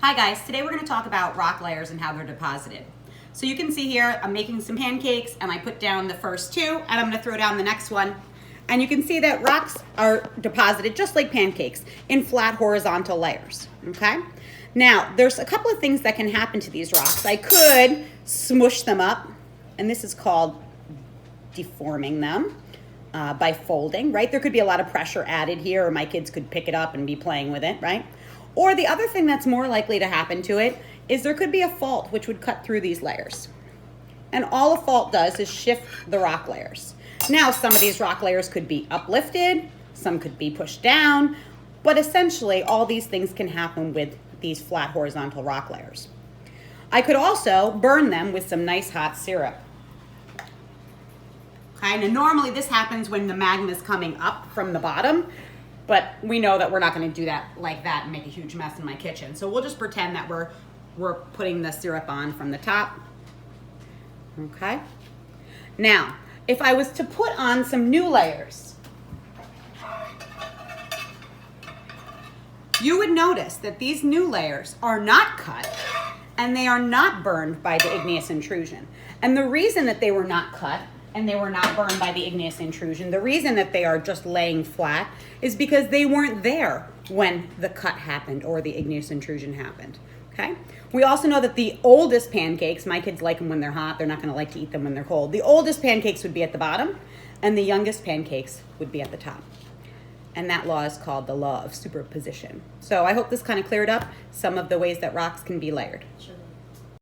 Hi guys, today we're going to talk about rock layers and how they're deposited. So you can see here I'm making some pancakes and I put down the first two and I'm going to throw down the next one. And you can see that rocks are deposited just like pancakes in flat horizontal layers, okay? Now, there's a couple of things that can happen to these rocks. I could smush them up, and this is called deforming them by folding, right? There could be a lot of pressure added here, or my kids could pick it up and be playing with it, right? Or the other thing that's more likely to happen to it is there could be a fault which would cut through these layers. And all a fault does is shift the rock layers. Now, some of these rock layers could be uplifted, some could be pushed down, but essentially all these things can happen with these flat horizontal rock layers. I could also burn them with some nice hot syrup. Okay, now normally this happens when the magma is coming up from the bottom, but we know that we're not going to do that like that and make a huge mess in my kitchen. So we'll just pretend that we're putting the syrup on from the top. Okay. Now, if I was to put on some new layers, you would notice that these new layers are not cut and they are not burned by the igneous intrusion. And the reason that they were not cut and they were not burned by the igneous intrusion, the reason that they are just laying flat is because they weren't there when the cut happened or the igneous intrusion happened, okay? We also know that the oldest pancakes, my kids like them when they're hot, they're not gonna like to eat them when they're cold. The oldest pancakes would be at the bottom and the youngest pancakes would be at the top. And that law is called the law of superposition. So I hope this kind of cleared up some of the ways that rocks can be layered. Sure.